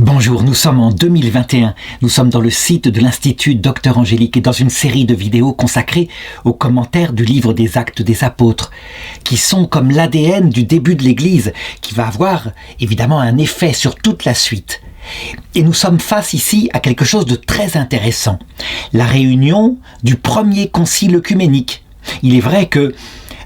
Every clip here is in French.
Bonjour, nous sommes en 2021. Nous sommes dans le site de l'Institut Docteur Angélique et dans une série de vidéos consacrées aux commentaires du livre des Actes des Apôtres, qui sont comme l'ADN du début de l'Église, qui va avoir évidemment un effet sur toute la suite. Et nous sommes face ici à quelque chose de très intéressant, la réunion du premier concile œcuménique. Il est vrai que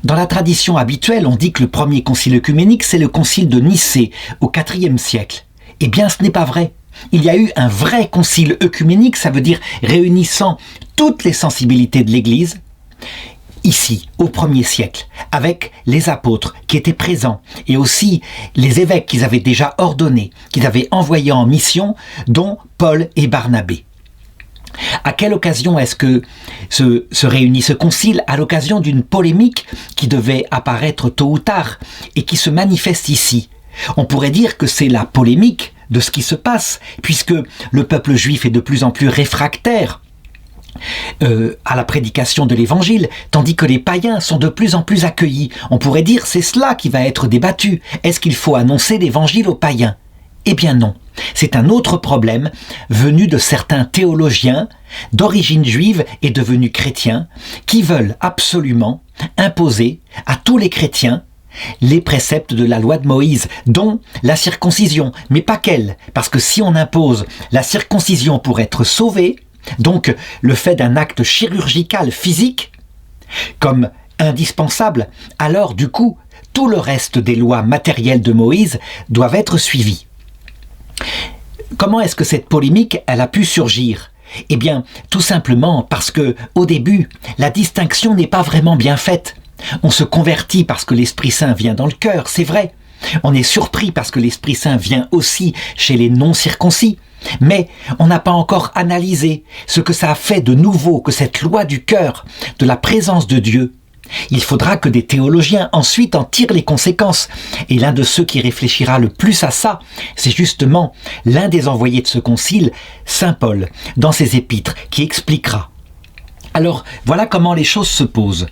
dans la tradition habituelle, on dit que le premier concile œcuménique, c'est le concile de Nicée au IVe siècle. Eh bien, ce n'est pas vrai. Il y a eu un vrai concile œcuménique, ça veut dire réunissant toutes les sensibilités de l'Église, ici, au 1er siècle, avec les apôtres qui étaient présents, et aussi les évêques qu'ils avaient déjà ordonnés, qu'ils avaient envoyés en mission, dont Paul et Barnabé. À quelle occasion est-ce que se réunit ce concile? À l'occasion d'une polémique qui devait apparaître tôt ou tard, et qui se manifeste ici. On pourrait dire que c'est la polémique de ce qui se passe, puisque le peuple juif est de plus en plus réfractaire à la prédication de l'évangile, tandis que les païens sont de plus en plus accueillis. On pourrait dire c'est cela qui va être débattu. Est-ce qu'il faut annoncer l'évangile aux païens? Eh bien non. C'est un autre problème venu de certains théologiens d'origine juive et devenus chrétiens qui veulent absolument imposer à tous les chrétiens les préceptes de la loi de Moïse, dont la circoncision, mais pas qu'elle, parce que si on impose la circoncision pour être sauvé, donc le fait d'un acte chirurgical physique, comme indispensable, alors du coup, tout le reste des lois matérielles de Moïse doivent être suivies. Comment est-ce que cette polémique, elle a pu surgir ? Eh bien, tout simplement parce que, au début, la distinction n'est pas vraiment bien faite. On se convertit parce que l'Esprit Saint vient dans le cœur, c'est vrai. On est surpris parce que l'Esprit Saint vient aussi chez les non-circoncis. Mais on n'a pas encore analysé ce que ça a fait de nouveau que cette loi du cœur, de la présence de Dieu. Il faudra que des théologiens ensuite en tirent les conséquences. Et l'un de ceux qui réfléchira le plus à ça, c'est justement l'un des envoyés de ce concile, Saint Paul, dans ses épîtres, qui expliquera. Alors, voilà comment les choses se posent.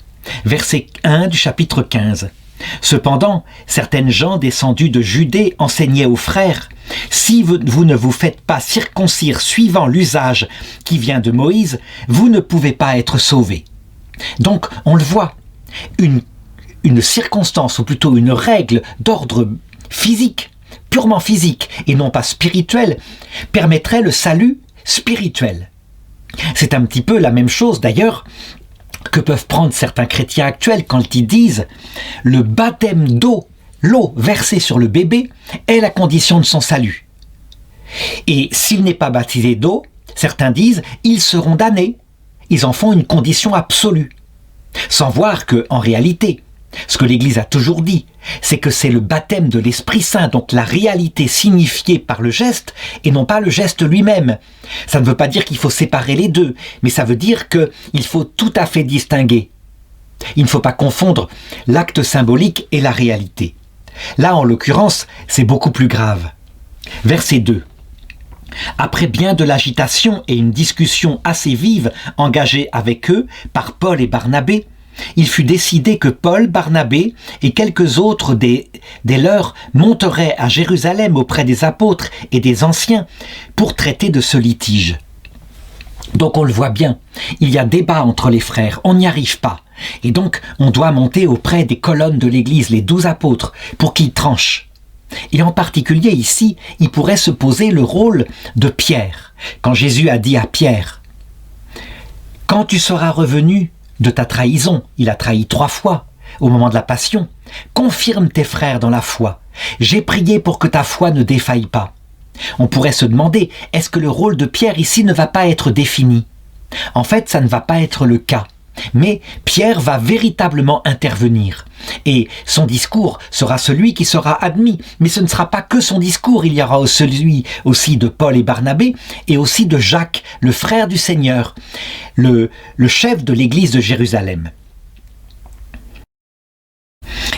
Verset 1 du chapitre 15. Cependant, certaines gens descendus de Judée enseignaient aux frères, si vous ne vous faites pas circoncire suivant l'usage qui vient de Moïse, vous ne pouvez pas être sauvés. Donc, on le voit, une circonstance, ou plutôt une règle d'ordre physique, purement physique et non pas spirituel, permettrait le salut spirituel. C'est un petit peu la même chose d'ailleurs que peuvent prendre certains chrétiens actuels quand ils disent « le baptême d'eau, l'eau versée sur le bébé, est la condition de son salut ». Et s'il n'est pas baptisé d'eau, certains disent « ils seront damnés ». Ils en font une condition absolue. Sans voir que, en réalité, ce que l'Église a toujours dit, c'est que c'est le baptême de l'Esprit Saint, donc la réalité signifiée par le geste, et non pas le geste lui-même. Ça ne veut pas dire qu'il faut séparer les deux, mais ça veut dire qu'il faut tout à fait distinguer. Il ne faut pas confondre l'acte symbolique et la réalité. Là, en l'occurrence, c'est beaucoup plus grave. Verset 2. Après bien de l'agitation et une discussion assez vive engagée avec eux par Paul et Barnabé, il fut décidé que Paul, Barnabé et quelques autres des leurs monteraient à Jérusalem auprès des apôtres et des anciens pour traiter de ce litige. Donc on le voit bien, il y a débat entre les frères, on n'y arrive pas. Et donc on doit monter auprès des colonnes de l'Église, les 12 apôtres, pour qu'ils tranchent. Et en particulier ici, il pourrait se poser le rôle de Pierre. Quand Jésus a dit à Pierre, « Quand tu seras revenu de ta trahison, il a trahi 3 fois au moment de la passion, confirme tes frères dans la foi. J'ai prié pour que ta foi ne défaille pas. » On pourrait se demander, est-ce que le rôle de Pierre ici ne va pas être défini? En fait, ça ne va pas être le cas. Mais Pierre va véritablement intervenir. Et son discours sera celui qui sera admis. Mais ce ne sera pas que son discours, il y aura celui aussi de Paul et Barnabé, et aussi de Jacques, le frère du Seigneur, le chef de l'église de Jérusalem.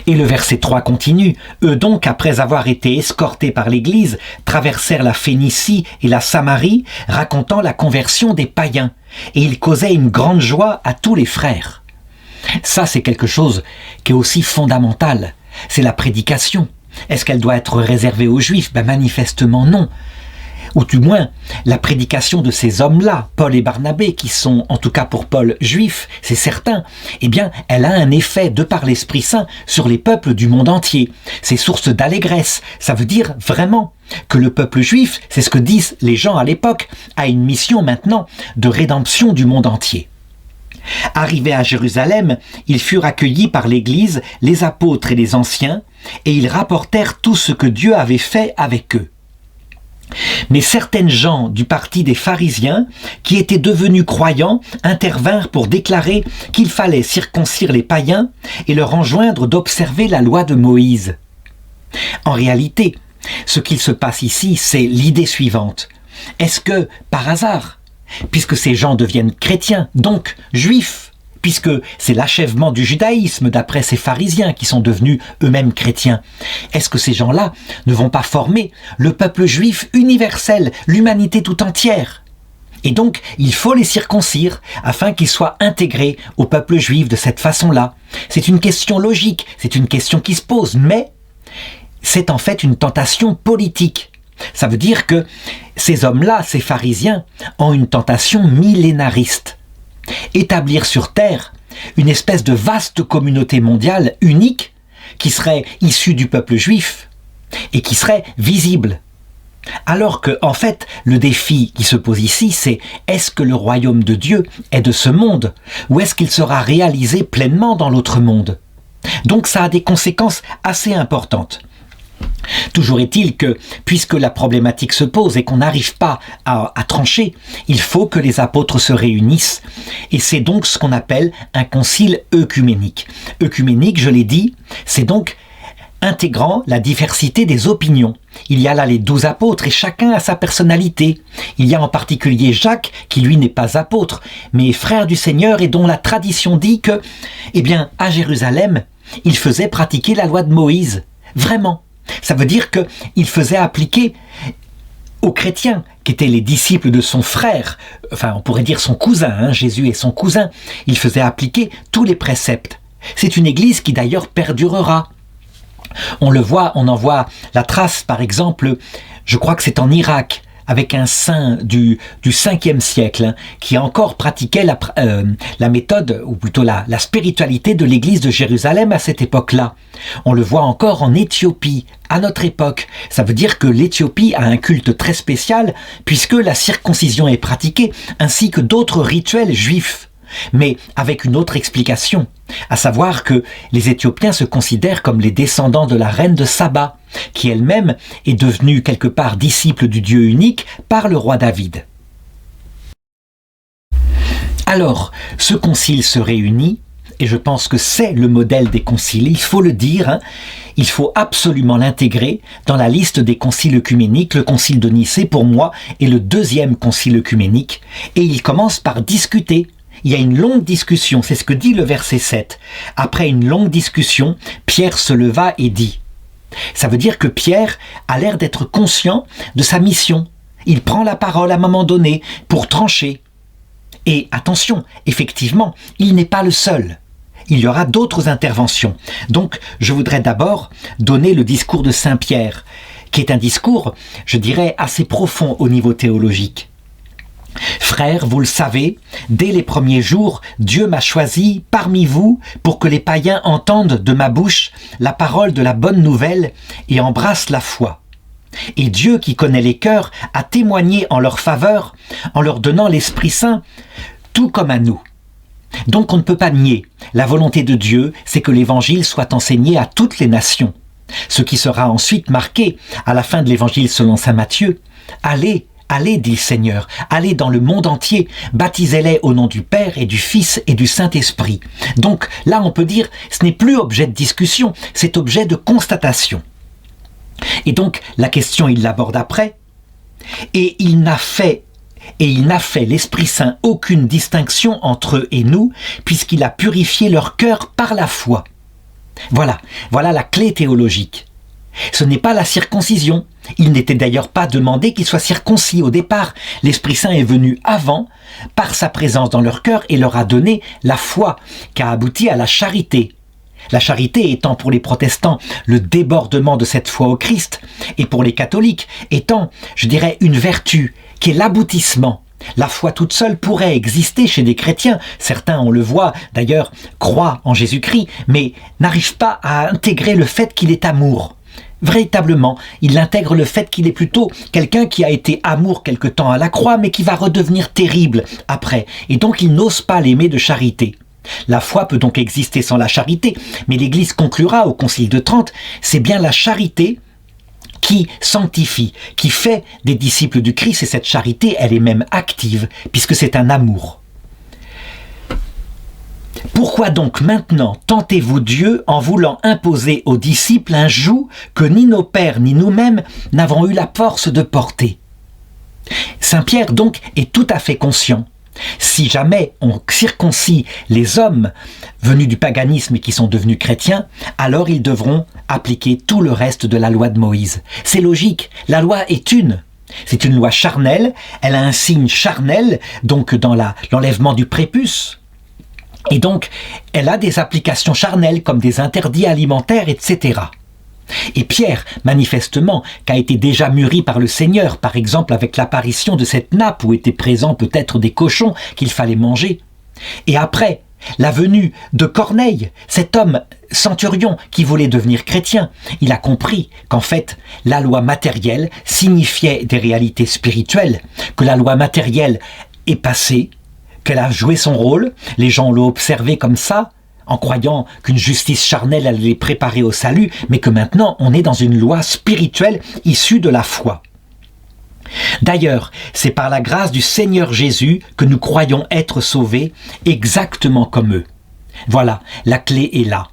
Et le verset 3 continue. Eux donc, après avoir été escortés par l'Église, traversèrent la Phénicie et la Samarie, racontant la conversion des païens. Et ils causaient une grande joie à tous les frères. Ça, c'est quelque chose qui est aussi fondamental. C'est la prédication. Est-ce qu'elle doit être réservée aux Juifs? Manifestement non. ou du moins la prédication de ces hommes-là, Paul et Barnabé, qui sont, en tout cas pour Paul, juifs, c'est certain, eh bien, elle a un effet, de par l'Esprit Saint, sur les peuples du monde entier. C'est source d'allégresse. Ça veut dire vraiment que le peuple juif, c'est ce que disent les gens à l'époque, a une mission maintenant de rédemption du monde entier. Arrivés à Jérusalem, ils furent accueillis par l'Église, les apôtres et les anciens, et ils rapportèrent tout ce que Dieu avait fait avec eux. Mais certaines gens du parti des pharisiens, qui étaient devenus croyants, intervinrent pour déclarer qu'il fallait circoncire les païens et leur enjoindre d'observer la loi de Moïse. En réalité, ce qu'il se passe ici, c'est l'idée suivante. Est-ce que, par hasard, puisque ces gens deviennent chrétiens, donc juifs, puisque c'est l'achèvement du judaïsme d'après ces pharisiens qui sont devenus eux-mêmes chrétiens, est-ce que ces gens-là ne vont pas former le peuple juif universel, l'humanité tout entière ? Et donc, il faut les circoncire afin qu'ils soient intégrés au peuple juif de cette façon-là. C'est une question logique, c'est une question qui se pose, mais c'est en fait une tentation politique. Ça veut dire que ces hommes-là, ces pharisiens, ont une tentation millénariste. Établir sur terre une espèce de vaste communauté mondiale unique qui serait issue du peuple juif et qui serait visible. Alors que, en fait, le défi qui se pose ici, c'est est-ce que le royaume de Dieu est de ce monde ou est-ce qu'il sera réalisé pleinement dans l'autre monde ? Donc ça a des conséquences assez importantes. Toujours est-il que, puisque la problématique se pose et qu'on n'arrive pas à trancher, il faut que les apôtres se réunissent. Et c'est donc ce qu'on appelle un concile œcuménique. Œcuménique, je l'ai dit, c'est donc intégrant la diversité des opinions. Il y a là les 12 apôtres et chacun a sa personnalité. Il y a en particulier Jacques, qui lui n'est pas apôtre, mais frère du Seigneur et dont la tradition dit que, eh bien, à Jérusalem, il faisait pratiquer la loi de Moïse. Vraiment. Ça veut dire qu'il faisait appliquer aux chrétiens, qui étaient les disciples de son frère, enfin on pourrait dire son cousin, Jésus est son cousin, il faisait appliquer tous les préceptes. C'est une église qui d'ailleurs perdurera. On le voit, on en voit la trace par exemple, je crois que c'est en Irak, avec un saint du 5e siècle, qui a encore pratiqué la méthode, ou plutôt la spiritualité de l'église de Jérusalem à cette époque-là. On le voit encore en Éthiopie, à notre époque. Ça veut dire que l'Éthiopie a un culte très spécial, puisque la circoncision est pratiquée, ainsi que d'autres rituels juifs. Mais avec une autre explication, à savoir que les Éthiopiens se considèrent comme les descendants de la reine de Saba, qui elle-même est devenue quelque part disciple du Dieu unique par le roi David. Alors, ce concile se réunit, et je pense que c'est le modèle des conciles, il faut le dire, il faut absolument l'intégrer dans la liste des conciles œcuméniques. Le concile de Nicée, pour moi, est le 2e concile œcuménique, et il commence par discuter. Il y a une longue discussion, c'est ce que dit le verset 7. Après une longue discussion, Pierre se leva et dit. Ça veut dire que Pierre a l'air d'être conscient de sa mission. Il prend la parole à un moment donné pour trancher. Et attention, effectivement, il n'est pas le seul. Il y aura d'autres interventions. Donc, je voudrais d'abord donner le discours de Saint Pierre, qui est un discours, je dirais, assez profond au niveau théologique. Frères, vous le savez, dès les premiers jours, Dieu m'a choisi parmi vous pour que les païens entendent de ma bouche la parole de la bonne nouvelle et embrassent la foi. Et Dieu, qui connaît les cœurs, a témoigné en leur faveur, en leur donnant l'Esprit Saint, tout comme à nous. Donc on ne peut pas nier. La volonté de Dieu, c'est que l'Évangile soit enseigné à toutes les nations. Ce qui sera ensuite marqué à la fin de l'Évangile selon saint Matthieu. Allez, dit le Seigneur, allez dans le monde entier, baptisez-les au nom du Père et du Fils et du Saint-Esprit. Donc là, on peut dire, ce n'est plus objet de discussion, c'est objet de constatation. Et donc, la question, il l'aborde après, et il n'a fait l'Esprit Saint aucune distinction entre eux et nous, puisqu'il a purifié leur cœur par la foi. Voilà la clé théologique. Ce n'est pas la circoncision. Il n'était d'ailleurs pas demandé qu'ils soient circoncis au départ. L'Esprit Saint est venu avant, par sa présence dans leur cœur, et leur a donné la foi, qui a abouti à la charité. La charité étant pour les protestants le débordement de cette foi au Christ, et pour les catholiques étant, je dirais, une vertu qui est l'aboutissement. La foi toute seule pourrait exister chez des chrétiens. Certains, on le voit d'ailleurs, croient en Jésus-Christ, mais n'arrivent pas à intégrer le fait qu'il est amour. Véritablement, il intègre le fait qu'il est plutôt quelqu'un qui a été amour quelque temps à la croix, mais qui va redevenir terrible après. Et donc, il n'ose pas l'aimer de charité. La foi peut donc exister sans la charité, mais l'Église conclura au Concile de Trente, c'est bien la charité qui sanctifie, qui fait des disciples du Christ, et cette charité, elle est même active, puisque c'est un amour. Pourquoi donc maintenant tentez-vous Dieu en voulant imposer aux disciples un joug que ni nos pères ni nous-mêmes n'avons eu la force de porter? Saint Pierre donc est tout à fait conscient. Si jamais on circoncie les hommes venus du paganisme et qui sont devenus chrétiens, alors ils devront appliquer tout le reste de la loi de Moïse. C'est logique, la loi est une. C'est une loi charnelle, elle a un signe charnel, donc dans l'enlèvement du prépuce. Et donc, elle a des applications charnelles comme des interdits alimentaires, etc. Et Pierre, manifestement, qui a été déjà mûri par le Seigneur, par exemple avec l'apparition de cette nappe où étaient présents peut-être des cochons qu'il fallait manger. Et après, la venue de Corneille, cet homme centurion qui voulait devenir chrétien, il a compris qu'en fait, la loi matérielle signifiait des réalités spirituelles, que la loi matérielle est passée, qu'elle a joué son rôle, les gens l'ont observé comme ça, en croyant qu'une justice charnelle allait les préparer au salut, mais que maintenant on est dans une loi spirituelle issue de la foi. D'ailleurs, c'est par la grâce du Seigneur Jésus que nous croyons être sauvés exactement comme eux. Voilà, la clé est là.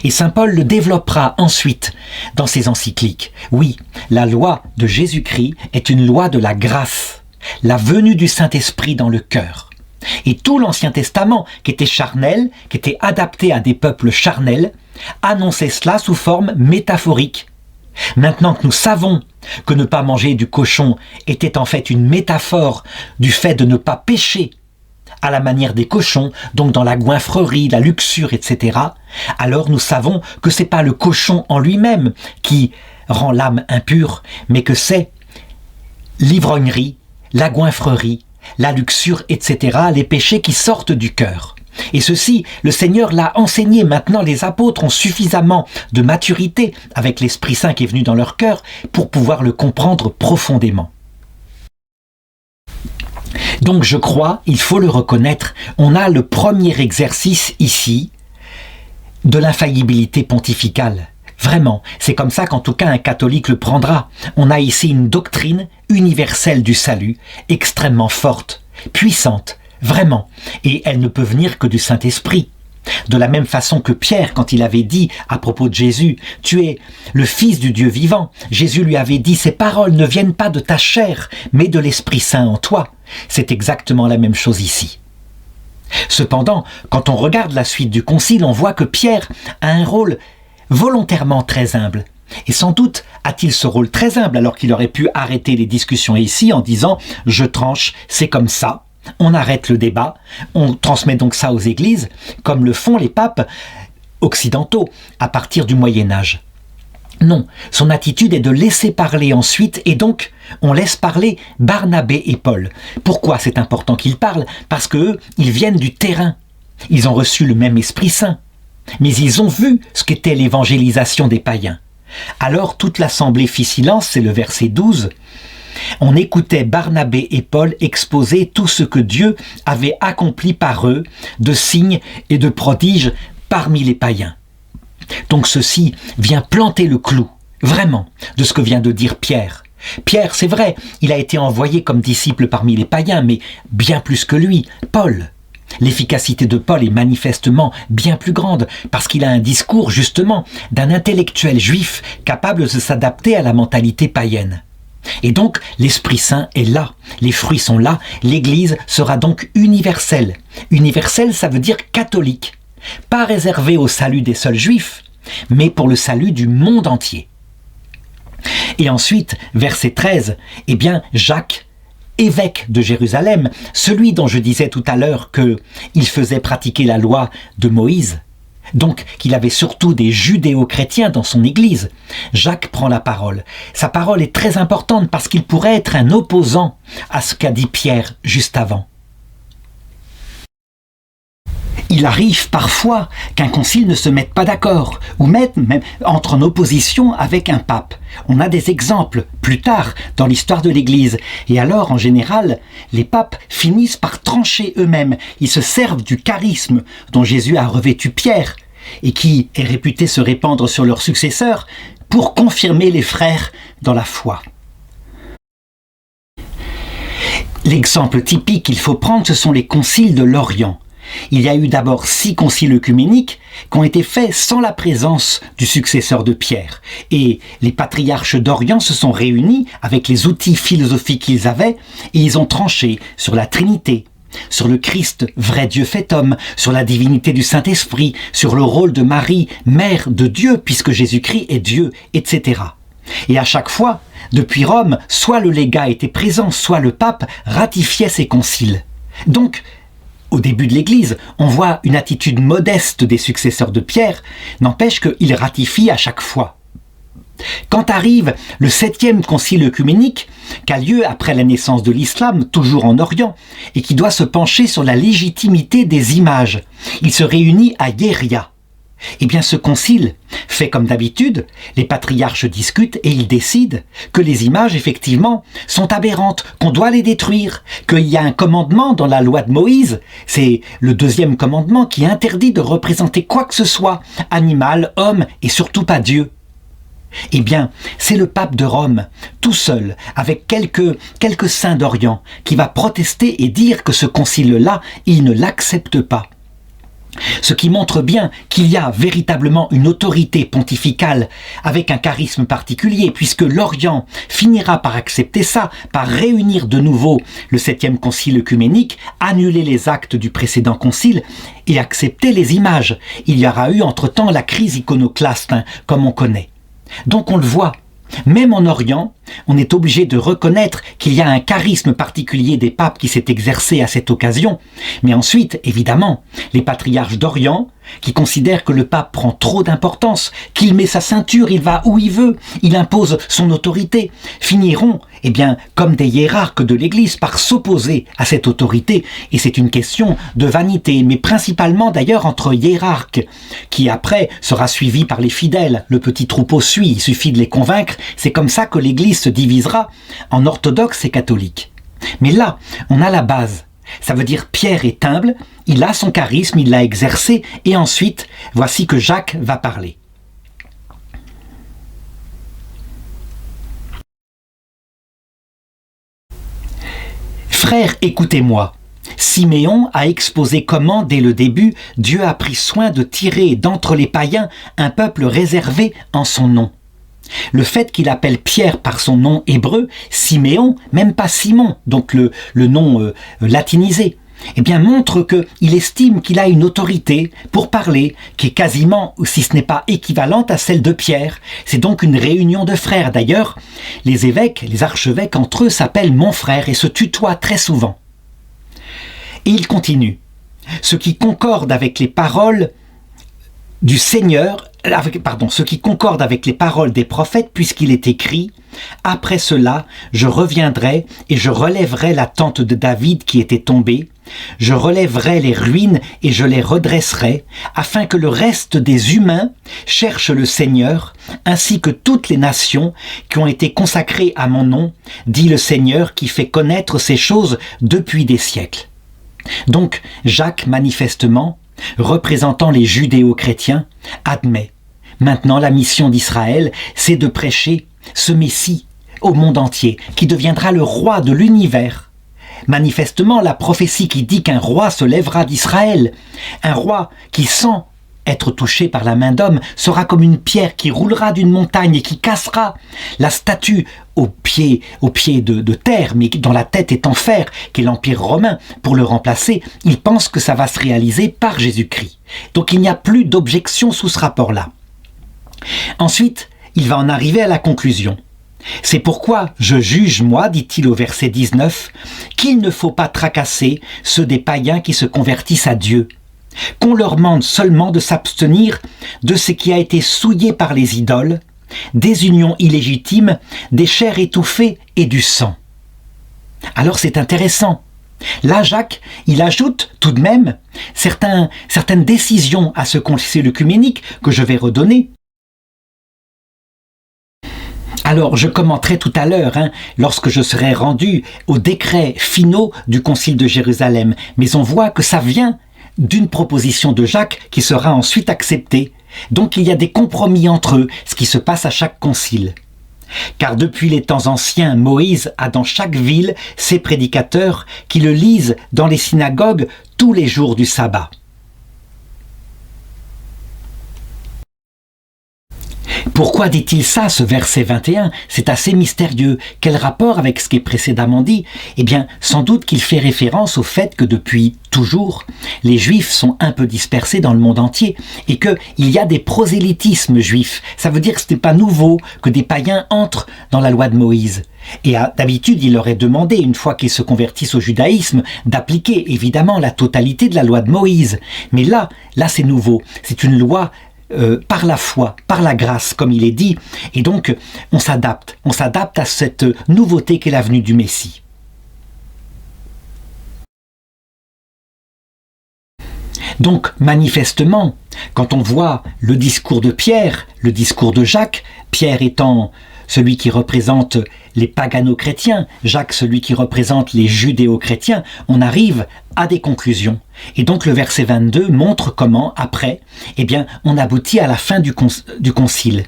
Et saint Paul le développera ensuite dans ses encycliques. Oui, la loi de Jésus-Christ est une loi de la grâce, la venue du Saint-Esprit dans le cœur. Et tout l'Ancien Testament, qui était charnel, qui était adapté à des peuples charnels, annonçait cela sous forme métaphorique. Maintenant que nous savons que ne pas manger du cochon était en fait une métaphore du fait de ne pas pécher à la manière des cochons, donc dans la goinfrerie, la luxure, etc., alors nous savons que c'est pas le cochon en lui-même qui rend l'âme impure, mais que c'est l'ivrognerie, la goinfrerie, la luxure, etc., les péchés qui sortent du cœur. Et ceci, le Seigneur l'a enseigné. Maintenant, les apôtres ont suffisamment de maturité avec l'Esprit Saint qui est venu dans leur cœur pour pouvoir le comprendre profondément. Donc je crois, il faut le reconnaître, on a le premier exercice ici de l'infaillibilité pontificale. Vraiment, c'est comme ça qu'en tout cas un catholique le prendra. On a ici une doctrine universelle du salut, extrêmement forte, puissante, vraiment, et elle ne peut venir que du Saint-Esprit. De la même façon que Pierre, quand il avait dit à propos de Jésus, « Tu es le Fils du Dieu vivant », Jésus lui avait dit « Ces paroles ne viennent pas de ta chair, mais de l'Esprit Saint en toi ». C'est exactement la même chose ici. Cependant, quand on regarde la suite du concile, on voit que Pierre a un rôle volontairement très humble. Et sans doute a-t-il ce rôle très humble alors qu'il aurait pu arrêter les discussions ici en disant « Je tranche, c'est comme ça ». On arrête le débat, on transmet donc ça aux églises, comme le font les papes occidentaux à partir du Moyen-Âge. Non, son attitude est de laisser parler ensuite, et donc on laisse parler Barnabé et Paul. Pourquoi c'est important qu'ils parlent? Parce qu'eux, ils viennent du terrain. Ils ont reçu le même Esprit Saint. Mais ils ont vu ce qu'était l'évangélisation des païens. Alors toute l'assemblée fit silence, c'est le verset 12. On écoutait Barnabé et Paul exposer tout ce que Dieu avait accompli par eux, de signes et de prodiges parmi les païens. Donc ceci vient planter le clou, vraiment, de ce que vient de dire Pierre. Pierre, c'est vrai, il a été envoyé comme disciple parmi les païens, mais bien plus que lui, Paul. L'efficacité de Paul est manifestement bien plus grande, parce qu'il a un discours, justement, d'un intellectuel juif capable de s'adapter à la mentalité païenne. Et donc, l'Esprit Saint est là, les fruits sont là, l'Église sera donc universelle. Universelle, ça veut dire catholique, pas réservée au salut des seuls juifs, mais pour le salut du monde entier. Et ensuite, verset 13, eh bien, Jacques, évêque de Jérusalem, celui dont je disais tout à l'heure qu'il faisait pratiquer la loi de Moïse, donc qu'il avait surtout des judéo-chrétiens dans son église, Jacques prend la parole. Sa parole est très importante parce qu'il pourrait être un opposant à ce qu'a dit Pierre juste avant. Il arrive parfois qu'un concile ne se mette pas d'accord, ou même entre en opposition avec un pape. On a des exemples plus tard dans l'histoire de l'Église. Et alors, en général, les papes finissent par trancher eux-mêmes. Ils se servent du charisme dont Jésus a revêtu Pierre, et qui est réputé se répandre sur leurs successeurs, pour confirmer les frères dans la foi. L'exemple typique qu'il faut prendre, ce sont les conciles de l'Orient. Il y a eu d'abord 6 conciles œcuméniques qui ont été faits sans la présence du successeur de Pierre. Et les patriarches d'Orient se sont réunis avec les outils philosophiques qu'ils avaient et ils ont tranché sur la Trinité, sur le Christ, vrai Dieu fait homme, sur la divinité du Saint-Esprit, sur le rôle de Marie, mère de Dieu, puisque Jésus-Christ est Dieu, etc. Et à chaque fois, depuis Rome, soit le légat était présent, soit le pape ratifiait ces conciles. Donc, au début de l'Église, on voit une attitude modeste des successeurs de Pierre, n'empêche qu'ils ratifient à chaque fois. Quand arrive le 7e concile œcuménique, qui a lieu après la naissance de l'islam, toujours en Orient, et qui doit se pencher sur la légitimité des images, il se réunit à Hieria. Eh bien, ce concile fait comme d'habitude, les patriarches discutent et ils décident que les images, effectivement, sont aberrantes, qu'on doit les détruire, qu'il y a un commandement dans la loi de Moïse, c'est le 2e commandement qui interdit de représenter quoi que ce soit, animal, homme et surtout pas Dieu. Eh bien, c'est le pape de Rome, tout seul, avec quelques saints d'Orient, qui va protester et dire que ce concile-là, il ne l'accepte pas. Ce qui montre bien qu'il y a véritablement une autorité pontificale avec un charisme particulier, puisque l'Orient finira par accepter ça, par réunir de nouveau le 7e concile œcuménique, annuler les actes du précédent concile et accepter les images. Il y aura eu entre-temps la crise iconoclaste, comme on connaît. Donc on le voit. Même en Orient, on est obligé de reconnaître qu'il y a un charisme particulier des papes qui s'est exercé à cette occasion. Mais ensuite, évidemment, les patriarches d'Orient, qui considèrent que le pape prend trop d'importance, qu'il met sa ceinture, il va où il veut, il impose son autorité, finiront, eh bien, comme des hiérarques de l'Église, par s'opposer à cette autorité. Et c'est une question de vanité, mais principalement d'ailleurs entre hiérarques, qui après sera suivi par les fidèles. Le petit troupeau suit, il suffit de les convaincre. C'est comme ça que l'Église se divisera en orthodoxes et catholiques. Mais là, on a la base. Ça veut dire Pierre est humble, il a son charisme, il l'a exercé, et ensuite, voici que Jacques va parler. Frères, écoutez-moi. Siméon a exposé comment, dès le début, Dieu a pris soin de tirer d'entre les païens un peuple réservé en son nom. Le fait qu'il appelle Pierre par son nom hébreu, Siméon, même pas Simon, donc le nom latinisé, eh bien montre qu'il estime qu'il a une autorité pour parler qui est quasiment, si ce n'est pas équivalente à celle de Pierre. C'est donc une réunion de frères. D'ailleurs, les évêques, les archevêques entre eux s'appellent mon frère et se tutoient très souvent. Et il continue. Ce qui concorde avec les paroles du Seigneur, ce qui concorde avec les paroles des prophètes, puisqu'il est écrit « Après cela, je reviendrai et je relèverai la tente de David qui était tombée, je relèverai les ruines et je les redresserai, afin que le reste des humains cherche le Seigneur, ainsi que toutes les nations qui ont été consacrées à mon nom, dit le Seigneur qui fait connaître ces choses depuis des siècles. » Donc, Jacques, manifestement, représentant les judéo-chrétiens, admet. Maintenant, la mission d'Israël, c'est de prêcher ce Messie au monde entier, qui deviendra le roi de l'univers. Manifestement, la prophétie qui dit qu'un roi se lèvera d'Israël, un roi qui, sans être touché par la main d'homme, sera comme une pierre qui roulera d'une montagne et qui cassera la statue au pied de terre, mais dont la tête est en fer, qui est l'Empire romain. Pour le remplacer, il pense que ça va se réaliser par Jésus-Christ. Donc il n'y a plus d'objection sous ce rapport-là. Ensuite, il va en arriver à la conclusion. C'est pourquoi je juge, moi, dit-il au verset 19, qu'il ne faut pas tracasser ceux des païens qui se convertissent à Dieu. qu'on leur mande seulement de s'abstenir de ce qui a été souillé par les idoles, des unions illégitimes, des chairs étouffées et du sang. Alors c'est intéressant. Là, Jacques, il ajoute tout de même certaines décisions à ce concile œcuménique que je vais redonner. Alors, je commenterai tout à l'heure, lorsque je serai rendu aux décrets finaux du concile de Jérusalem. Mais on voit que ça vient d'une proposition de Jacques qui sera ensuite acceptée. Donc il y a des compromis entre eux, ce qui se passe à chaque concile. Car depuis les temps anciens, Moïse a dans chaque ville ses prédicateurs qui le lisent dans les synagogues tous les jours du sabbat. Pourquoi dit-il ça, ce verset 21 ? C'est assez mystérieux. Quel rapport avec ce qui est précédemment dit ? Eh bien, sans doute qu'il fait référence au fait que depuis toujours, les Juifs sont un peu dispersés dans le monde entier et qu'il y a des prosélytismes juifs. Ça veut dire que ce n'est pas nouveau que des païens entrent dans la loi de Moïse. Et d'habitude, il leur est demandé, une fois qu'ils se convertissent au judaïsme, d'appliquer évidemment la totalité de la loi de Moïse. Mais là c'est nouveau. C'est une loi par la foi, par la grâce, comme il est dit, et donc on s'adapte à cette nouveauté qu'est la venue du Messie. Donc, manifestement, quand on voit le discours de Pierre, le discours de Jacques, Pierre étant celui qui représente les pagano-chrétiens, Jacques celui qui représente les judéo-chrétiens, on arrive à des conclusions. Et donc le verset 22 montre comment, après, on aboutit à la fin du concile.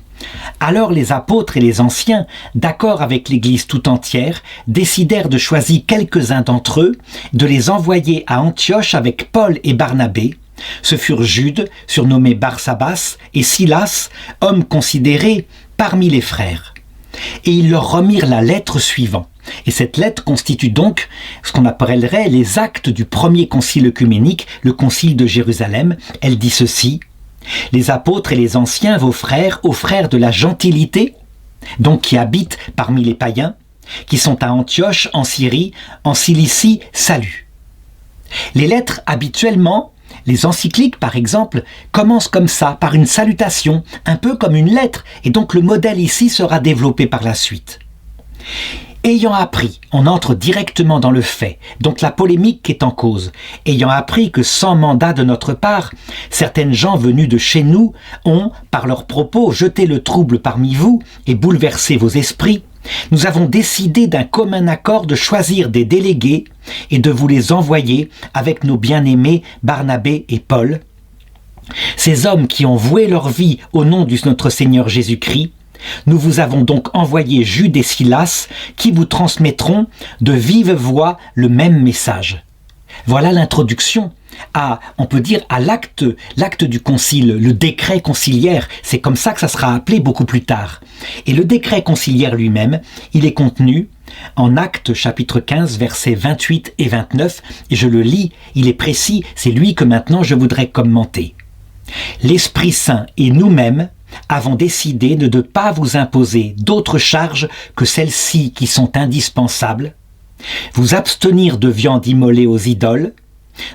Alors les apôtres et les anciens, d'accord avec l'Église tout entière, décidèrent de choisir quelques-uns d'entre eux, de les envoyer à Antioche avec Paul et Barnabé. Ce furent Jude, surnommé Barsabas, et Silas, hommes considérés parmi les frères. Et ils leur remirent la lettre suivante. Et cette lettre constitue donc ce qu'on appellerait les actes du premier concile œcuménique, le concile de Jérusalem. Elle dit ceci: « Les apôtres et les anciens, vos frères, aux frères de la gentilité, donc qui habitent parmi les païens, qui sont à Antioche, en Syrie, en Cilicie, salut. » Les lettres, habituellement, les encycliques, par exemple, commencent comme ça, par une salutation, un peu comme une lettre, et donc le modèle ici sera développé par la suite. Ayant appris, on entre directement dans le fait, donc la polémique qui est en cause. Ayant appris que sans mandat de notre part, certaines gens venus de chez nous ont, par leurs propos, jeté le trouble parmi vous et bouleversé vos esprits, nous avons décidé d'un commun accord de choisir des délégués et de vous les envoyer avec nos bien-aimés Barnabé et Paul. Ces hommes qui ont voué leur vie au nom de notre Seigneur Jésus-Christ, nous vous avons donc envoyé Jude et Silas qui vous transmettront de vive voix le même message. Voilà l'introduction on peut dire, à l'acte du concile, le décret conciliaire. C'est comme ça que ça sera appelé beaucoup plus tard. Et le décret conciliaire lui-même, il est contenu en Actes chapitre 15, versets 28 et 29. Et je le lis, il est précis, c'est lui que maintenant je voudrais commenter. « L'Esprit Saint et nous-mêmes avons décidé de ne pas vous imposer d'autres charges que celles-ci qui sont indispensables, vous abstenir de viande immolée aux idoles,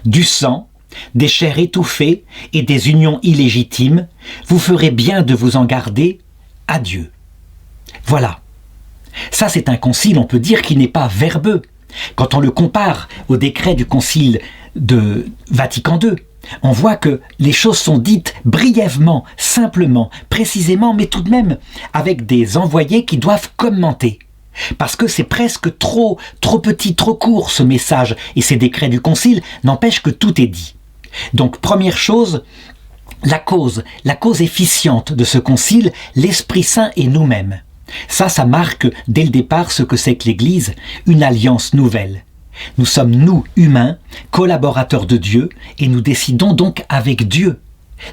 du sang, des chairs étouffées et des unions illégitimes, vous ferez bien de vous en garder à Dieu. » Voilà. Ça, c'est un concile, on peut dire, qui n'est pas verbeux. Quand on le compare au décret du concile de Vatican II, on voit que les choses sont dites brièvement, simplement, précisément, mais tout de même avec des envoyés qui doivent commenter. Parce que c'est presque trop petit, trop court ce message, et ces décrets du concile n'empêchent que tout est dit. Donc première chose, la cause efficiente de ce concile, l'Esprit Saint et nous-mêmes. Ça marque dès le départ ce que c'est que l'Église, une alliance nouvelle. Nous sommes, nous, humains, collaborateurs de Dieu, et nous décidons donc avec Dieu.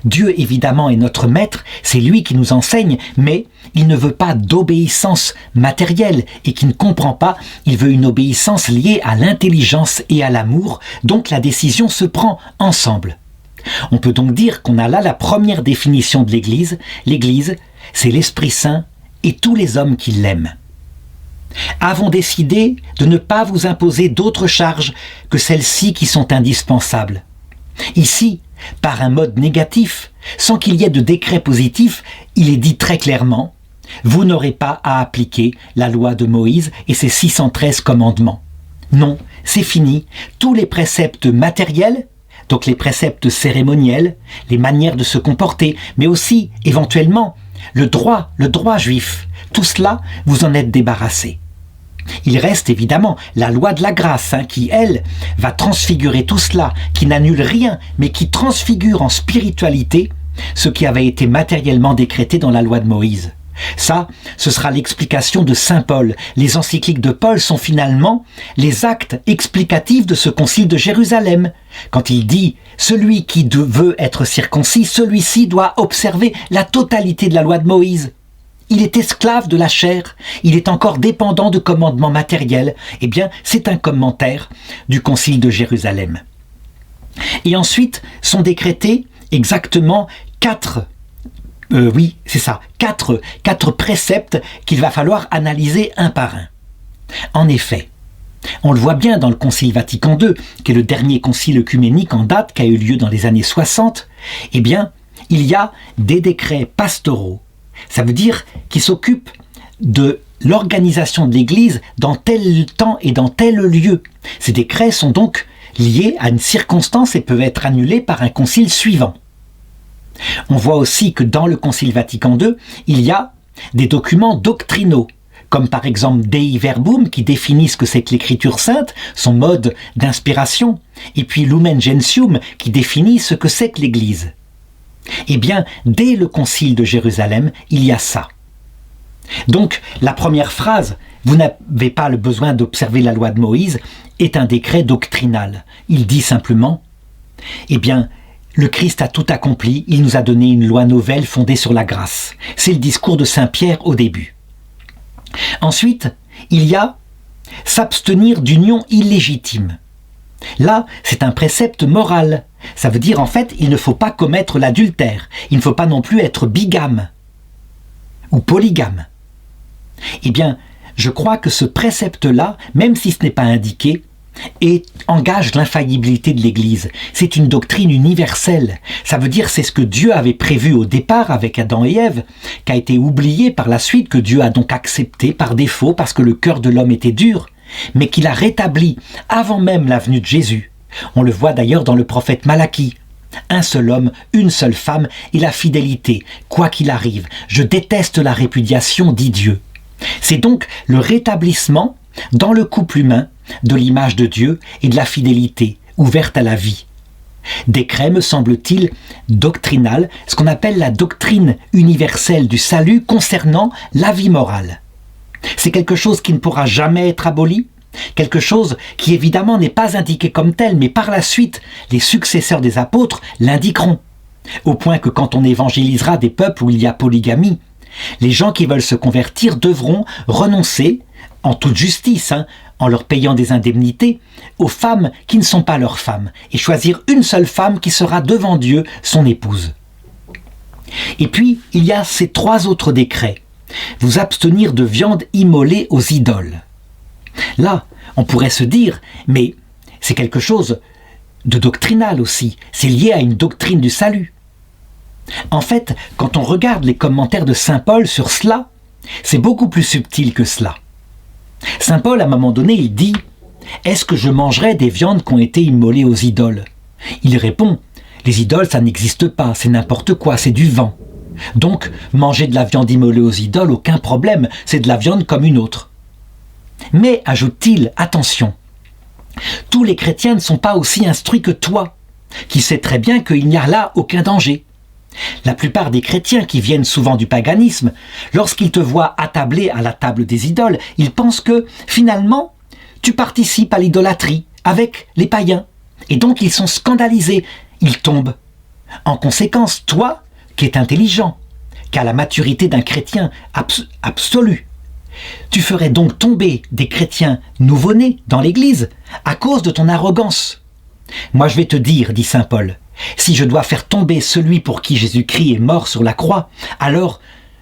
Dieu, évidemment, est notre maître, c'est lui qui nous enseigne, mais il ne veut pas d'obéissance matérielle et qui ne comprend pas, il veut une obéissance liée à l'intelligence et à l'amour, donc la décision se prend ensemble. On peut donc dire qu'on a là la première définition de l'Église. L'Église, c'est l'Esprit Saint et tous les hommes qui l'aiment. Avons décidé de ne pas vous imposer d'autres charges que celles-ci qui sont indispensables. Ici, par un mode négatif, sans qu'il y ait de décret positif, il est dit très clairement « Vous n'aurez pas à appliquer la loi de Moïse et ses 613 commandements. » Non, c'est fini. Tous les préceptes matériels, donc les préceptes cérémoniels, les manières de se comporter, mais aussi, éventuellement, le droit juif, tout cela, vous en êtes débarrassé. Il reste évidemment la loi de la grâce, qui, elle, va transfigurer tout cela, qui n'annule rien, mais qui transfigure en spiritualité ce qui avait été matériellement décrété dans la loi de Moïse. Ça, ce sera l'explication de saint Paul. Les encycliques de Paul sont finalement les actes explicatifs de ce concile de Jérusalem. Quand il dit « Celui qui veut être circoncis, celui-ci doit observer la totalité de la loi de Moïse. » Il est esclave de la chair, il est encore dépendant de commandements matériels. Eh bien, c'est un commentaire du concile de Jérusalem. Et ensuite sont décrétés exactement quatre préceptes qu'il va falloir analyser un par un. En effet, on le voit bien dans le Concile Vatican II, qui est le dernier concile œcuménique en date, qui a eu lieu dans les années 60, eh bien, il y a des décrets pastoraux. Ça veut dire qui s'occupe de l'organisation de l'Église dans tel temps et dans tel lieu. Ces décrets sont donc liés à une circonstance et peuvent être annulés par un concile suivant. On voit aussi que dans le Concile Vatican II, il y a des documents doctrinaux, comme par exemple Dei Verbum, qui définit ce que c'est que l'Écriture sainte, son mode d'inspiration, et puis Lumen Gentium, qui définit ce que c'est que l'Église. Eh bien, dès le Concile de Jérusalem, il y a ça. Donc, la première phrase, « Vous n'avez pas le besoin d'observer la loi de Moïse », est un décret doctrinal. Il dit simplement, eh bien, le Christ a tout accompli, il nous a donné une loi nouvelle fondée sur la grâce. C'est le discours de saint Pierre au début. Ensuite, il y a s'abstenir d'union illégitime. Là, c'est un précepte moral. Ça veut dire, en fait, il ne faut pas commettre l'adultère. Il ne faut pas non plus être bigame ou polygame. Eh bien, je crois que ce précepte-là, même si ce n'est pas indiqué, engage l'infaillibilité de l'Église. C'est une doctrine universelle. Ça veut dire c'est ce que Dieu avait prévu au départ avec Adam et Ève, qui a été oublié par la suite, que Dieu a donc accepté par défaut parce que le cœur de l'homme était dur, mais qu'il a rétabli avant même la venue de Jésus. On le voit d'ailleurs dans le prophète Malachie. Un seul homme, une seule femme et la fidélité, quoi qu'il arrive. Je déteste la répudiation, dit Dieu. C'est donc le rétablissement dans le couple humain de l'image de Dieu et de la fidélité ouverte à la vie. Décret, me semble-t-il, doctrinal, ce qu'on appelle la doctrine universelle du salut concernant la vie morale. C'est quelque chose qui ne pourra jamais être aboli, quelque chose qui évidemment n'est pas indiqué comme tel, mais par la suite, les successeurs des apôtres l'indiqueront. Au point que quand on évangélisera des peuples où il y a polygamie, les gens qui veulent se convertir devront renoncer, en toute justice, en leur payant des indemnités, aux femmes qui ne sont pas leurs femmes, et choisir une seule femme qui sera devant Dieu son épouse. Et puis, il y a ces 3 autres décrets. Vous abstenir de viande immolée aux idoles. Là, on pourrait se dire, mais c'est quelque chose de doctrinal aussi, c'est lié à une doctrine du salut. En fait, quand on regarde les commentaires de saint Paul sur cela, c'est beaucoup plus subtil que cela. Saint Paul, à un moment donné, il dit « Est-ce que je mangerai des viandes qui ont été immolées aux idoles ?» Il répond « Les idoles, ça n'existe pas, c'est n'importe quoi, c'est du vent. Donc, manger de la viande immolée aux idoles, aucun problème, c'est de la viande comme une autre. » Mais, ajoute-t-il, attention, tous les chrétiens ne sont pas aussi instruits que toi, qui sais très bien qu'il n'y a là aucun danger. La plupart des chrétiens qui viennent souvent du paganisme, lorsqu'ils te voient attablé à la table des idoles, ils pensent que, finalement, tu participes à l'idolâtrie avec les païens. Et donc ils sont scandalisés, ils tombent. En conséquence, toi, qui es intelligent, qui as la maturité d'un chrétien absolu, tu ferais donc tomber des chrétiens nouveau-nés dans l'Église à cause de ton arrogance. Moi je vais te dire, dit saint Paul, si je dois faire tomber celui pour qui Jésus-Christ est mort sur la croix, alors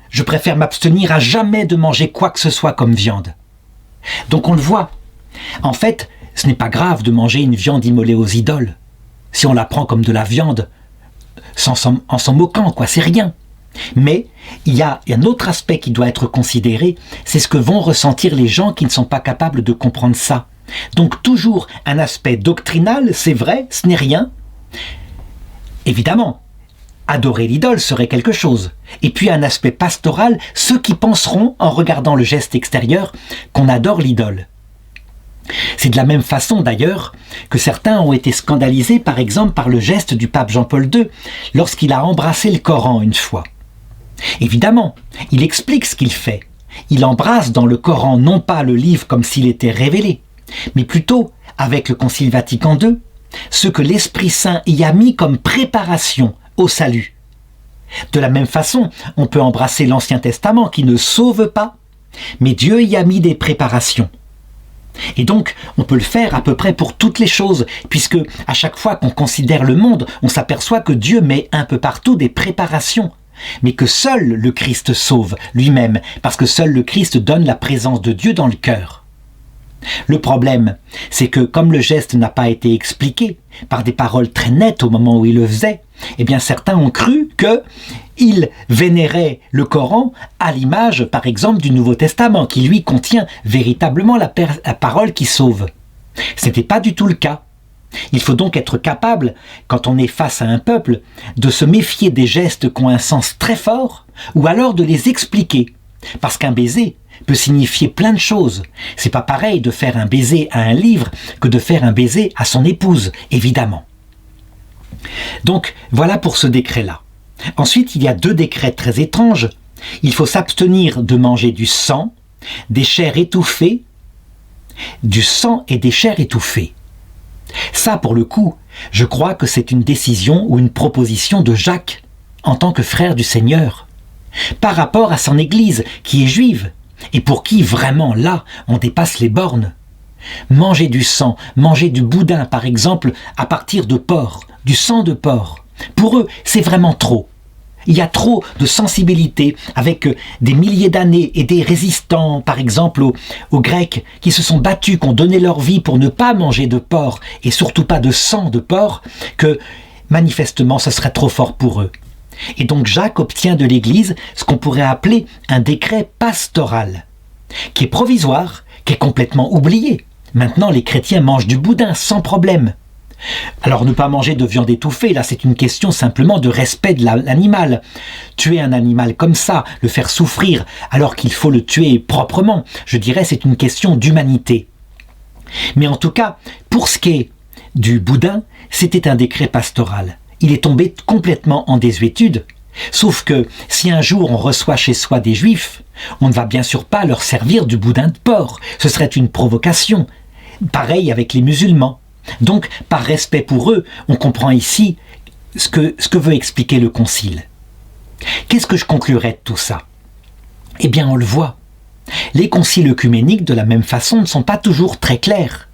je préfère m'abstenir à jamais de manger quoi que ce soit comme viande. Donc on le voit. En fait, ce n'est pas grave de manger une viande immolée aux idoles. Si on la prend comme de la viande, en s'en moquant, quoi, c'est rien. Mais il y a un autre aspect qui doit être considéré, c'est ce que vont ressentir les gens qui ne sont pas capables de comprendre ça. Donc toujours un aspect doctrinal, c'est vrai, ce n'est rien. Évidemment, adorer l'idole serait quelque chose. Et puis un aspect pastoral, ceux qui penseront, en regardant le geste extérieur, qu'on adore l'idole. C'est de la même façon d'ailleurs que certains ont été scandalisés par exemple par le geste du pape Jean-Paul II lorsqu'il a embrassé le Coran une fois. Évidemment, il explique ce qu'il fait. Il embrasse dans le Coran non pas le livre comme s'il était révélé, mais plutôt, avec le Concile Vatican II, ce que l'Esprit Saint y a mis comme préparation au salut. De la même façon, on peut embrasser l'Ancien Testament qui ne sauve pas, mais Dieu y a mis des préparations. Et donc, on peut le faire à peu près pour toutes les choses, puisque à chaque fois qu'on considère le monde, on s'aperçoit que Dieu met un peu partout des préparations, mais que seul le Christ sauve lui-même, parce que seul le Christ donne la présence de Dieu dans le cœur. Le problème, c'est que comme le geste n'a pas été expliqué par des paroles très nettes au moment où il le faisait, eh bien certains ont cru qu'il vénérait le Coran à l'image, par exemple, du Nouveau Testament, qui lui contient véritablement la parole qui sauve. Ce n'était pas du tout le cas. Il faut donc être capable, quand on est face à un peuple, de se méfier des gestes qui ont un sens très fort, ou alors de les expliquer. Parce qu'un baiser peut signifier plein de choses. C'est pas pareil de faire un baiser à un livre que de faire un baiser à son épouse, évidemment. Donc, voilà pour ce décret-là. Ensuite, il y a 2 décrets très étranges. Il faut s'abstenir de manger du sang, des chairs étouffées, du sang et des chairs étouffées. Ça, pour le coup, je crois que c'est une décision ou une proposition de Jacques, en tant que frère du Seigneur, par rapport à son Église, qui est juive, et pour qui, vraiment, là, on dépasse les bornes. Manger du sang, manger du boudin, par exemple, à partir de porc, du sang de porc. Pour eux, c'est vraiment trop. Il y a trop de sensibilité avec des milliers d'années et des résistants, par exemple aux Grecs, qui se sont battus, qui ont donné leur vie pour ne pas manger de porc et surtout pas de sang de porc, que manifestement ce serait trop fort pour eux. Et donc Jacques obtient de l'Église ce qu'on pourrait appeler un décret pastoral, qui est provisoire, qui est complètement oublié. Maintenant, les chrétiens mangent du boudin sans problème. Alors ne pas manger de viande étouffée, là c'est une question simplement de respect de l'animal. Tuer un animal comme ça, le faire souffrir alors qu'il faut le tuer proprement, je dirais c'est une question d'humanité. Mais en tout cas, pour ce qui est du boudin, c'était un décret pastoral. Il est tombé complètement en désuétude. Sauf que si un jour on reçoit chez soi des juifs, on ne va bien sûr pas leur servir du boudin de porc. Ce serait une provocation. Pareil avec les musulmans. Donc, par respect pour eux, on comprend ici ce que veut expliquer le Concile. Qu'est-ce que je conclurais de tout ça? Eh bien, on le voit. Les conciles œcuméniques, de la même façon, ne sont pas toujours très clairs.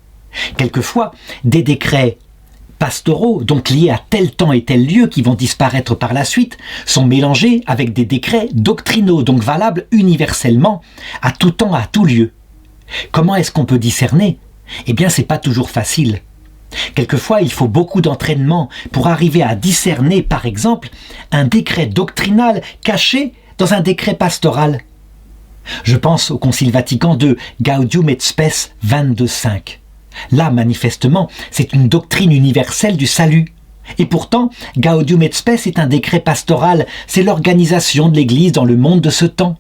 Quelquefois, des décrets pastoraux, donc liés à tel temps et tel lieu qui vont disparaître par la suite, sont mélangés avec des décrets doctrinaux, donc valables universellement, à tout temps, à tout lieu. Comment est-ce qu'on peut discerner? Eh bien, c'est pas toujours facile. Quelquefois, il faut beaucoup d'entraînement pour arriver à discerner, par exemple, un décret doctrinal caché dans un décret pastoral. Je pense au Concile Vatican II, Gaudium et Spes 22.5. Là, manifestement, c'est une doctrine universelle du salut. Et pourtant, Gaudium et Spes est un décret pastoral, c'est l'organisation de l'Église dans le monde de ce temps.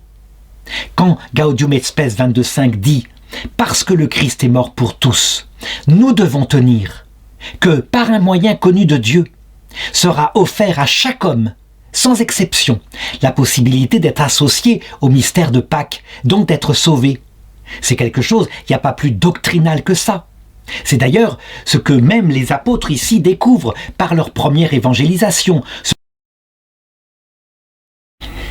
Quand Gaudium et Spes 22.5 dit « Parce que le Christ est mort pour tous, nous devons tenir que par un moyen connu de Dieu sera offert à chaque homme, sans exception, la possibilité d'être associé au mystère de Pâques, donc d'être sauvé. » C'est quelque chose, il n'y a pas plus doctrinal que ça. C'est d'ailleurs ce que même les apôtres ici découvrent par leur première évangélisation.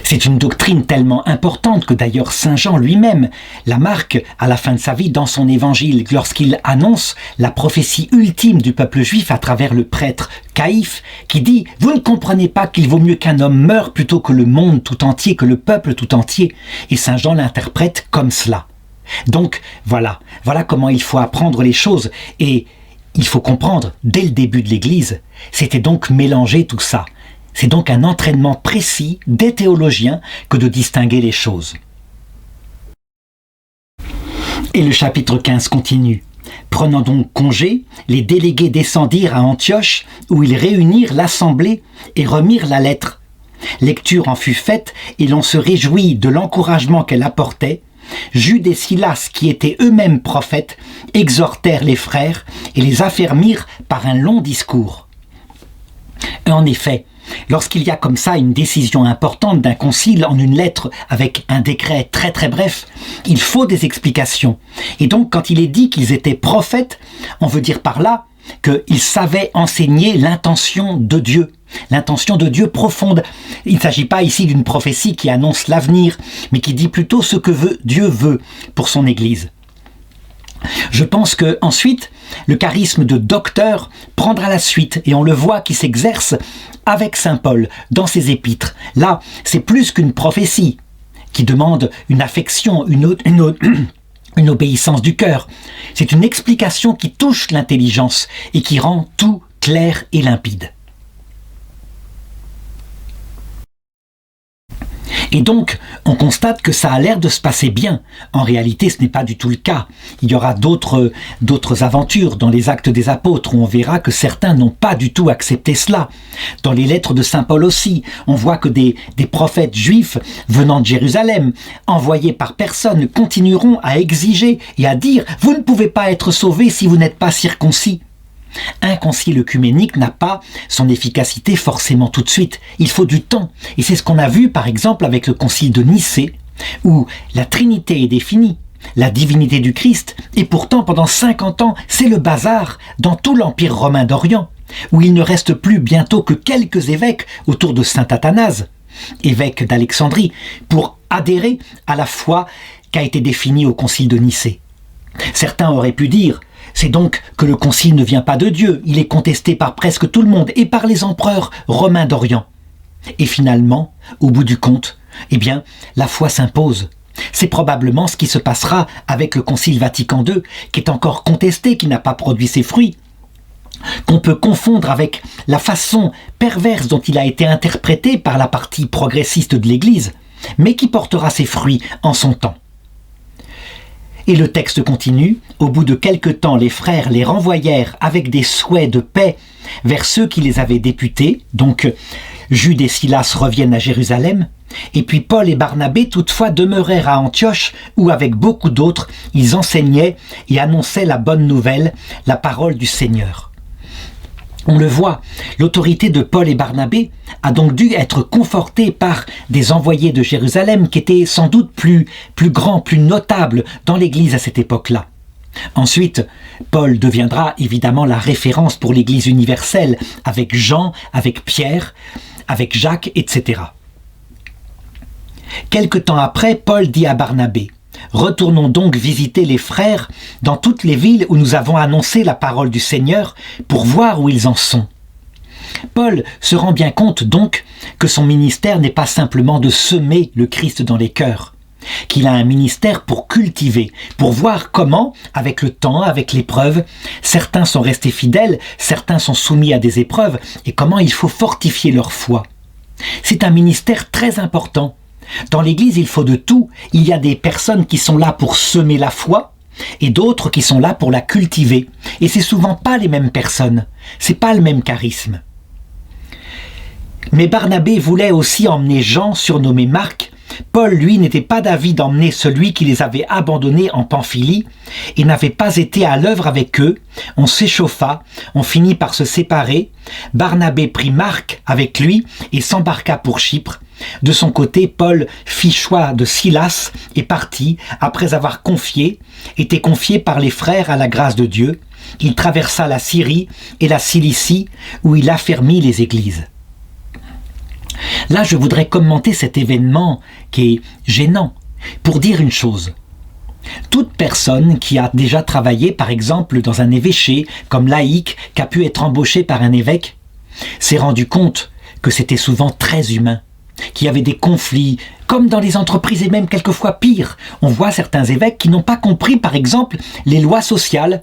C'est une doctrine tellement importante que d'ailleurs Saint Jean lui-même la marque à la fin de sa vie dans son évangile lorsqu'il annonce la prophétie ultime du peuple juif à travers le prêtre Caïphe qui dit « Vous ne comprenez pas qu'il vaut mieux qu'un homme meure plutôt que le monde tout entier, que le peuple tout entier ?» Et Saint Jean l'interprète comme cela. Donc voilà comment il faut apprendre les choses et il faut comprendre dès le début de l'Église, c'était donc mélanger tout ça. C'est donc un entraînement précis des théologiens que de distinguer les choses. Et le chapitre 15 continue. Prenant donc congé, les délégués descendirent à Antioche, où ils réunirent l'assemblée et remirent la lettre. Lecture en fut faite, et l'on se réjouit de l'encouragement qu'elle apportait. Jude et Silas, qui étaient eux-mêmes prophètes, exhortèrent les frères et les affermirent par un long discours. En effet, lorsqu'il y a comme ça une décision importante d'un concile en une lettre avec un décret très très bref, il faut des explications. Et donc quand il est dit qu'ils étaient prophètes, on veut dire par là qu'ils savaient enseigner l'intention de Dieu profonde. Il ne s'agit pas ici d'une prophétie qui annonce l'avenir, mais qui dit plutôt ce que Dieu veut pour son Église. Je pense que ensuite, le charisme de docteur prendra la suite et on le voit qui s'exerce avec saint Paul dans ses épîtres. Là, c'est plus qu'une prophétie qui demande une affection, une obéissance du cœur. C'est une explication qui touche l'intelligence et qui rend tout clair et limpide. Et donc, on constate que ça a l'air de se passer bien. En réalité, ce n'est pas du tout le cas. Il y aura d'autres aventures dans les Actes des Apôtres où on verra que certains n'ont pas du tout accepté cela. Dans les lettres de saint Paul aussi, on voit que des prophètes juifs venant de Jérusalem, envoyés par personne, continueront à exiger et à dire « Vous ne pouvez pas être sauvés si vous n'êtes pas circoncis ». Un concile œcuménique n'a pas son efficacité forcément tout de suite. Il faut du temps. Et c'est ce qu'on a vu par exemple avec le concile de Nicée, où la Trinité est définie, la divinité du Christ, et pourtant pendant 50 ans, c'est le bazar dans tout l'Empire romain d'Orient, où il ne reste plus bientôt que quelques évêques autour de saint Athanase, évêque d'Alexandrie, pour adhérer à la foi qui a été définie au concile de Nicée. Certains auraient pu dire c'est donc que le concile ne vient pas de Dieu, il est contesté par presque tout le monde et par les empereurs romains d'Orient. Et finalement, au bout du compte, eh bien, la foi s'impose. C'est probablement ce qui se passera avec le concile Vatican II, qui est encore contesté, qui n'a pas produit ses fruits, qu'on peut confondre avec la façon perverse dont il a été interprété par la partie progressiste de l'Église, mais qui portera ses fruits en son temps. Et le texte continue, au bout de quelque temps, les frères les renvoyèrent avec des souhaits de paix vers ceux qui les avaient députés, donc Jude et Silas reviennent à Jérusalem, et puis Paul et Barnabé toutefois demeurèrent à Antioche, où avec beaucoup d'autres, ils enseignaient et annonçaient la bonne nouvelle, la parole du Seigneur. On le voit, l'autorité de Paul et Barnabé a donc dû être confortée par des envoyés de Jérusalem qui étaient sans doute plus grands, plus notables dans l'Église à cette époque-là. Ensuite, Paul deviendra évidemment la référence pour l'Église universelle avec Jean, avec Pierre, avec Jacques, etc. Quelque temps après, Paul dit à Barnabé « Retournons donc visiter les frères dans toutes les villes où nous avons annoncé la parole du Seigneur pour voir où ils en sont. » Paul se rend bien compte donc que son ministère n'est pas simplement de semer le Christ dans les cœurs, qu'il a un ministère pour cultiver, pour voir comment, avec le temps, avec l'épreuve, certains sont restés fidèles, certains sont soumis à des épreuves, et comment il faut fortifier leur foi. C'est un ministère très important. Dans l'Église, il faut de tout. Il y a des personnes qui sont là pour semer la foi et d'autres qui sont là pour la cultiver. Et c'est souvent pas les mêmes personnes. C'est pas le même charisme. Mais Barnabé voulait aussi emmener Jean, surnommé Marc. Paul, lui, n'était pas d'avis d'emmener celui qui les avait abandonnés en Pamphylie et n'avait pas été à l'œuvre avec eux. On s'échauffa, on finit par se séparer. Barnabé prit Marc avec lui et s'embarqua pour Chypre. De son côté, Paul fit choix de Silas et partit après avoir été confié par les frères à la grâce de Dieu. Il traversa la Syrie et la Cilicie où il affermit les églises. Là, je voudrais commenter cet événement qui est gênant pour dire une chose. Toute personne qui a déjà travaillé, par exemple, dans un évêché, comme laïc, qui a pu être embauché par un évêque, s'est rendu compte que c'était souvent très humain. qu'il y avait des conflits, comme dans les entreprises et même quelquefois pire. On voit certains évêques qui n'ont pas compris, par exemple, les lois sociales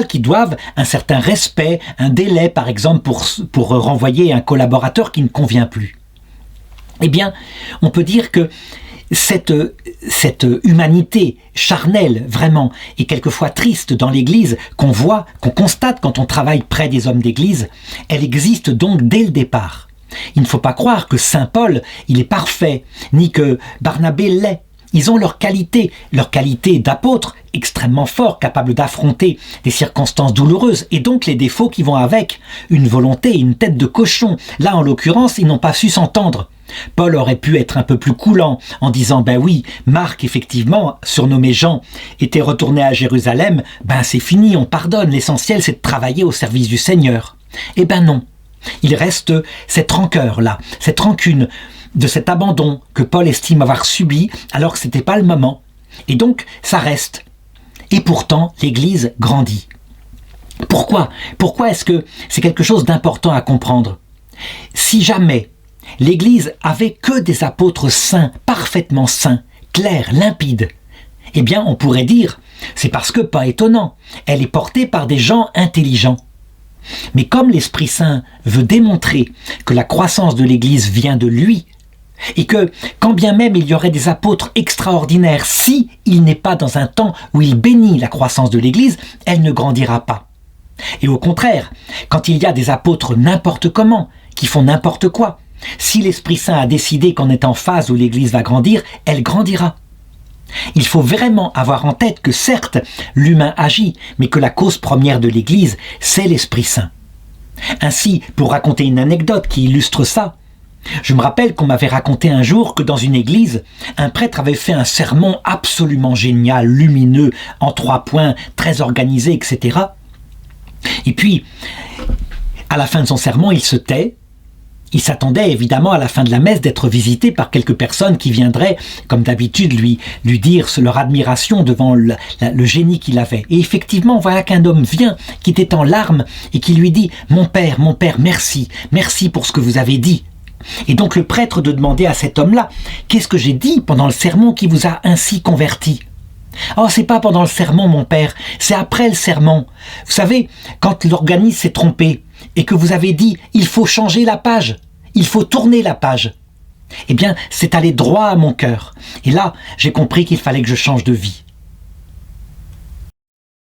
qui doivent un certain respect, un délai, par exemple, pour renvoyer un collaborateur qui ne convient plus. Eh bien, on peut dire que cette humanité charnelle, vraiment, et quelquefois triste dans l'Église, qu'on voit, qu'on constate quand on travaille près des hommes d'Église, elle existe donc dès le départ. Il ne faut pas croire que Saint Paul, il est parfait, ni que Barnabé l'est. Ils ont leur qualité d'apôtre, extrêmement fort, capable d'affronter des circonstances douloureuses, et donc les défauts qui vont avec, une volonté, une tête de cochon. Là, en l'occurrence, ils n'ont pas su s'entendre. Paul aurait pu être un peu plus coulant en disant « Ben oui, Marc, effectivement, surnommé Jean, était retourné à Jérusalem, ben c'est fini, on pardonne, l'essentiel c'est de travailler au service du Seigneur. » Eh ben non. Il reste cette rancœur-là, cette rancune de cet abandon que Paul estime avoir subi alors que ce n'était pas le moment. Et donc, ça reste. Et pourtant, l'Église grandit. Pourquoi ? Pourquoi est-ce que c'est quelque chose d'important à comprendre ? Si jamais l'Église avait que des apôtres saints, parfaitement saints, clairs, limpides, eh bien, on pourrait dire, c'est parce que, pas étonnant, elle est portée par des gens intelligents. Mais comme l'Esprit Saint veut démontrer que la croissance de l'Église vient de lui, et que, quand bien même il y aurait des apôtres extraordinaires, si il n'est pas dans un temps où il bénit la croissance de l'Église, elle ne grandira pas. Et au contraire, quand il y a des apôtres n'importe comment, qui font n'importe quoi, si l'Esprit Saint a décidé qu'on est en phase où l'Église va grandir, elle grandira. Il faut vraiment avoir en tête que certes, l'humain agit, mais que la cause première de l'Église, c'est l'Esprit Saint. Ainsi, pour raconter une anecdote qui illustre ça, je me rappelle qu'on m'avait raconté un jour que dans une église, un prêtre avait fait un sermon absolument génial, lumineux, en 3 points, très organisé, etc. Et puis, à la fin de son sermon, il se tait. Il s'attendait évidemment à la fin de la messe d'être visité par quelques personnes qui viendraient, comme d'habitude, lui dire leur admiration devant le génie qu'il avait. Et effectivement, voilà qu'un homme vient, qui était en larmes, et qui lui dit « Mon père, merci pour ce que vous avez dit. » Et donc le prêtre de demander à cet homme-là « Qu'est-ce que j'ai dit pendant le sermon qui vous a ainsi converti ?» « Oh, c'est pas pendant le sermon, mon père, c'est après le sermon. Vous savez, quand l'organiste s'est trompé, et que vous avez dit « il faut changer la page, il faut tourner la page », eh bien, c'est allé droit à mon cœur. Et là, j'ai compris qu'il fallait que je change de vie.